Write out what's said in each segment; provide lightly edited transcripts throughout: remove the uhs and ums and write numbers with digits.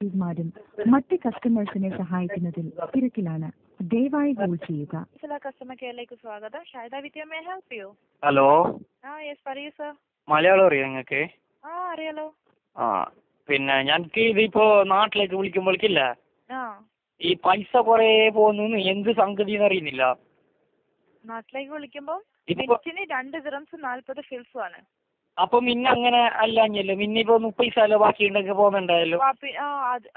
മാരും മറ്റ് കസ്റ്റമേഴ്സിനെ സഹായിക്കുന്നതിൽ തിരക്കിലാണ്. ദയവായി കോൾ ചെയ്യുക. കസ്റ്റമർ കെയറിലേക്ക് സ്വാഗതം. Shahida with may help you? Hello. Yes പറയൂ സർ. മലയാളം അറിയോ നിങ്ങൾക്ക്? അറിയാലോ. പിന്നെ ഞങ്ങൾക്ക് ഇതിപ്പോ നാട്ടിലേക്ക് വിളിക്കുമ്പോഴേക്കില്ല ആ ഈ പൈസ കൊറേ പോകുന്നു, എന്ത് സംഗതി അറിയുന്നില്ല. നാട്ടിലേക്ക് വിളിക്കുമ്പോൾ ഇതിപ്പോ മിനിറ്റിന് 2 ദിറംസ് 40 ഫിൽസും ആണ്. അപ്പൊ മിന്ന അങ്ങനെ അല്ലാഞ്ഞല്ലോ, മിന്നിപ്പോ 30 പൈസ ബാക്കി ഉണ്ടെങ്കിൽ പോകുന്നുണ്ടായല്ലോ.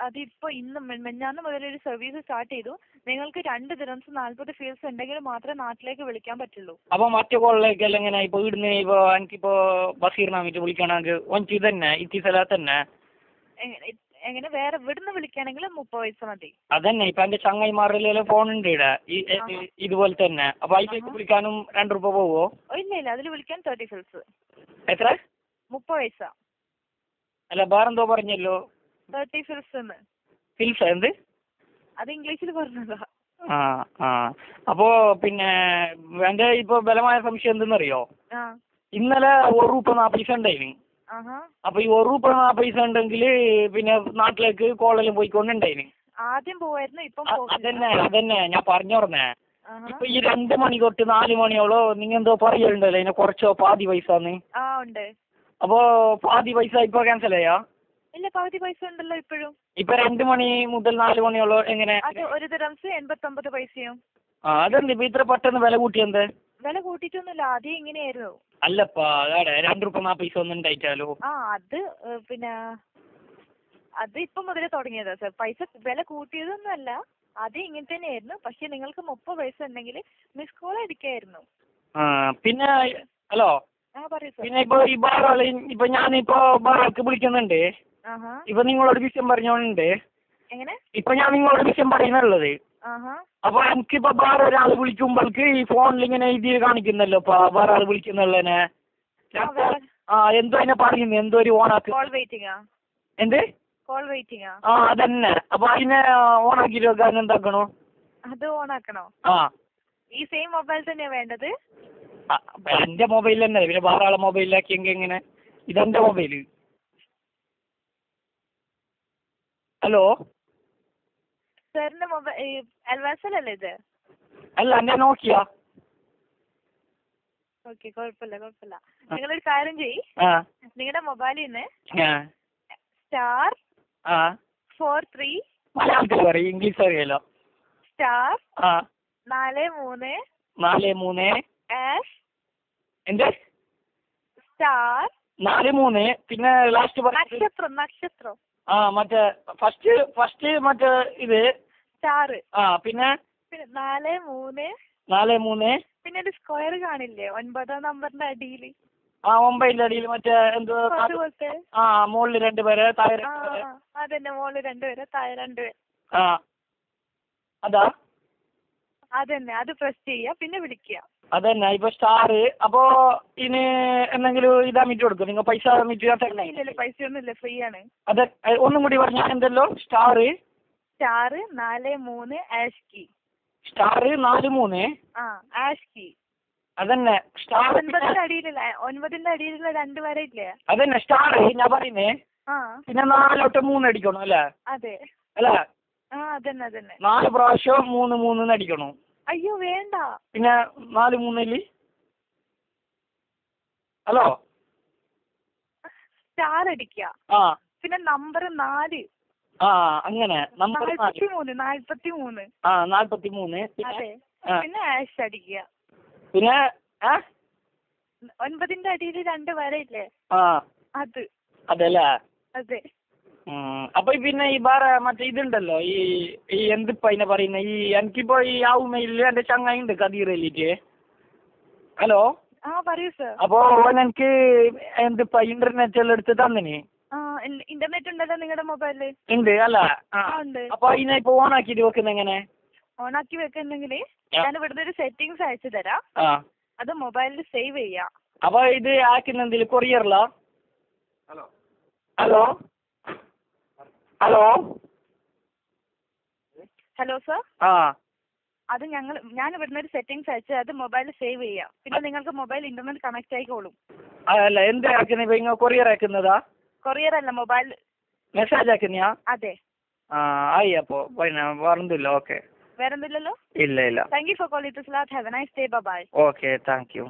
അതിപ്പോ ഇന്ന് മെഞ്ഞാന്ന് മുതൽ ഒരു സർവീസ് സ്റ്റാർട്ട് ചെയ്തു. നിങ്ങൾക്ക് 2 ദിറംസ് 40 ഫീൽസ് ഉണ്ടെങ്കിൽ മാത്രമേ നാട്ടിലേക്ക് വിളിക്കാൻ പറ്റുള്ളൂ. അപ്പൊ മറ്റേ കോളിലേക്കെല്ലാം എങ്ങനെ ഇപ്പൊ ഇവിടുന്ന് ഇപ്പൊ എനിക്കിപ്പോ ബഷീറിനാമിട്ട് വിളിക്കണമെങ്കിൽ ഒഞ്ചി തന്നെ ഇത്തി സ്ഥലത്ത് തന്നെ എങ്ങനെ വേറെ ഇവിടുന്ന് വിളിക്കുകയാണെങ്കിൽ 30 പൈസ മതി. അതന്നെ ഇപ്പൊ എന്റെ ചങ്ങായിമാരിലെല്ലാം ഫോൺ ഉണ്ട് ഇവിടെ ഇതുപോലെ തന്നെ. അപ്പൊ അതിലേക്ക് വിളിക്കാനും 2 രൂപ പോവോ? ഇല്ല അതിൽ വിളിക്കാൻ 30 ഫിൽസ്. എത്ര? 30 പൈസ. അല്ല വേറെന്തോ പറഞ്ഞല്ലോ 30 ഫിൽസ്. ഫിൽസ് എന്ത്? അത് ഇംഗ്ലീഷിൽ പറഞ്ഞതാ. അപ്പോ പിന്നെ എന്റെ ഇപ്പൊ ബലമായ സംശയം എന്തെന്നറിയോ, ഇന്നലെ 1 രൂപ 40 പൈസ ഉണ്ടായിന്. അപ്പൊ ഈ 1 രൂപ 40 പൈസ ഉണ്ടെങ്കിൽ പിന്നെ നാട്ടിലേക്ക് കോളെല്ലാം പോയിക്കൊണ്ടുണ്ടായിന്. ആദ്യം പോവായിരുന്നു, ഇപ്പം അതന്നെ ഞാൻ പറഞ്ഞോർന്നേ. ഇപ്പൊ ഈ 2 മണി തൊട്ട് 4 മണിയോളോ നിങ്ങൾ എന്തോ പറയലുണ്ടല്ലോ ഇതിനെ കുറച്ചോ പാതി പൈസന്ന്. ഉണ്ട്. അപ്പൊ പാതി പൈസ ഇപ്പൊ ക്യാൻസൽ ചെയ്യാ? ഇല്ല, പകുതി പൈസ ഉണ്ടല്ലോ ഇപ്പോഴും. ഇപ്പൊ 2 മണി മുതൽ 4 മണിയോളോ എങ്ങനെ? അത് 1 ദിറംസ് 89 പൈസയും. അതെന്ത് ഇപ്പൊ ഇത്ര പെട്ടെന്ന് വില കൂട്ടിയെന്ത്? വില കൂട്ടിയിട്ടൊന്നുമില്ല, ആദ്യം ഇങ്ങനെയായിരുന്നു. അല്ലപ്പാ അതെ 2 രൂപ 40 പൈസ ഒന്നും ഉണ്ടായിട്ടാലോ. അത് പിന്നെ അത് ഇപ്പൊ മുതലേ തുടങ്ങിയതാ സർ. പൈസ വില കൂട്ടിയതൊന്നും അല്ല, ആദ്യം ഇങ്ങനെ തന്നെയായിരുന്നു. പക്ഷെ നിങ്ങൾക്ക് 30 പൈസ ഉണ്ടെങ്കിൽ മിസ് കോൾ അടിക്കായിരുന്നു. പിന്നെ ഹലോ. പറയൂ സർ. പിന്നെ ഇപ്പൊ ഈ ബാറാള് ഇപ്പൊ ഞാനിപ്പോ ബാറാൾക്ക് വിളിക്കുന്നുണ്ട്. ഇപ്പൊ നിങ്ങളോട് വിഷയം പറഞ്ഞോണ്ട് എങ്ങനെ ഇപ്പൊ ഞാൻ നിങ്ങളോട് വിഷയം പറയുന്നുള്ളത്. അപ്പൊ എനിക്കിപ്പോ വേറെ ഒരാൾ വിളിക്കുമ്പോൾക്ക് ഈ ഫോണിൽ ഇങ്ങനെ ഇത് കാണിക്കുന്നല്ലോ ഇപ്പൊ വേറെ ആൾ വിളിക്കുന്നുള്ളതിനെ. എന്തോ അതിനെ പറയുന്നു, എന്തോ ഒരു ഓണാക്കി എന്ത് അതന്നെ. അപ്പൊ അതിനെ ഓണാക്കി വെക്കാൻ എന്താക്കണോ? അത് ഓണാക്കണോ? ഈ സെയിം മൊബൈൽ തന്നെയാ വേണ്ടത്? എന്റെ മൊബൈൽ തന്നെ, പിന്നെ വേറെ ആളെ മൊബൈലിലാക്കിയെങ്കിൽ എങ്ങനെ? ഇതെന്റെ മൊബൈല്. ഹലോ സാറിന്റെ മൊബൈൽ അൽവാസലല്ലേ ഇത്? അല്ല എന്റെ നോക്കിയ. ഓക്കെ, കുഴപ്പമില്ല. നിങ്ങളൊരു കാര്യം ചെയ്യ്, നിങ്ങളുടെ മൊബൈലിൽ നിന്ന് സ്റ്റാർ 43 മലയാളത്തിൽ പറയും, ഇംഗ്ലീഷ് അറിയാലോ. സ്റ്റാർ 43 എന്ത് സ്റ്റാർ 43 പിന്നെ ലാസ്റ്റ് നക്ഷത്രം മറ്റേ ഫസ്റ്റ് മറ്റേ ഇത് സ്റ്റാർ പിന്നെ 43 പിന്നെ ഒരു സ്ക്വയർ കാണില്ലേ 9 നമ്പറിന്റെ അടിയിൽ? 9ന്റെ അടിയിൽ മറ്റേ എന്തോ മുകളിൽ 2 പേര് താഴെ. അതന്നെ, മുകളിൽ 2 പേര് താഴെ 2 പേര്. അതാ അതന്നെ, അത് പ്രസ് ചെയ്യാ പിന്നെ വിളിക്കുക. അതന്നെ ഇപ്പൊ സ്റ്റാർ. അപ്പൊ ഇനി എന്തെങ്കിലും ഇതാ മീറ്റ് കൊടുക്കും നിങ്ങൾ? പൈസ മീറ്റ് ഇല്ലല്ലോ, പൈസ ഒന്നുമില്ല, ഫ്രീ ആണ്. അതെ, ഒന്നും കൂടി പറഞ്ഞാൽ എന്തല്ലോ? Star 43 hash key. Star 43 hash key. അതന്നെ സ്റ്റാർ 9ന്റെ അടിയിലുള്ള 2 വരെ ഇല്ലേ? അതന്നെ സ്റ്റാർ ഞാൻ പറയുന്നേ. പിന്നെ 4 തൊട്ട് 3 അടിക്കണം അല്ലേ? അതെ അല്ലേ? അതന്നെ 4 പ്രാവശ്യം 3 അടിക്കണം. അയ്യോ വേണ്ട. പിന്നെ 4 3 ഹലോ സ്റ്റാർ അടിക്കുക. പിന്നെ നമ്പർ 4. അങ്ങനെ നമ്പർ 43. 43 അതെ. പിന്നെ ആഷ് അടിക്കുക. പിന്നെ 9ന്റെ അടിയിൽ 2 വര ഇല്ലേ? അത്. അതല്ലേ? അതെ. അപ്പൊ പിന്നെ ഈ വേറെ മറ്റേ ഇതുണ്ടല്ലോ ഈ എന്തിപ്പ അതിനെ പറയുന്ന ഈ എനിക്കിപ്പോ ഈ ആവുമയില് എന്റെ ചങ്ങായി ഉണ്ട് കദീറലിട്ട്. ഹലോ പറയൂ സർ. അപ്പൊ എനിക്ക് എന്തിപ്പ ഇന്റർനെറ്റ് എല്ലാം എടുത്ത് തന്നിന്. ഇന്റർനെറ്റ് ഉണ്ടല്ലോ നിങ്ങളുടെ മൊബൈലില്? ഉണ്ട് അല്ല? ഉണ്ട്. അപ്പൊ അതിനെ ഇപ്പൊ ഓൺ ആക്കിട്ട് വെക്കുന്ന എങ്ങനെ? ഓണാക്കി വെക്കുന്നെങ്കിൽ ഞാൻ ഇവിടുന്ന് ഒരു സെറ്റിംഗ്സ് അയച്ചു തരാം, അത് മൊബൈലിൽ സേവ് ചെയ്യാം. അപ്പൊ ഇത് ആക്കുന്ന എന്തെങ്കിലും കൊറിയറിലാ? Hello sir. അത് ഞാൻ ഇവിടുന്ന് ഒരു സെറ്റിംഗ്സ് അയച്ച് അത് മൊബൈലിൽ സേവ് ചെയ്യാം. പിന്നെ നിങ്ങൾക്ക് മൊബൈൽ ഇന്റർനെറ്റ് കണക്ട് ആയിക്കോളും. അല്ല എന്ത് ആക്കുന്നത്? കൊറിയർ ആക്കുന്നതാ? കൊറിയർ അല്ല, മൊബൈൽ മെസ്സേജ് ആക്കുന്നയാ? അതെ. ആയി അപ്പോൾ പിന്നെ വേറൊന്നുമില്ല. ഓക്കെ. വേറെന്തില്ലല്ലോ? ഇല്ല ഇല്ല. Thank you for calling it. Have a nice day. Bye. Okay, thank U.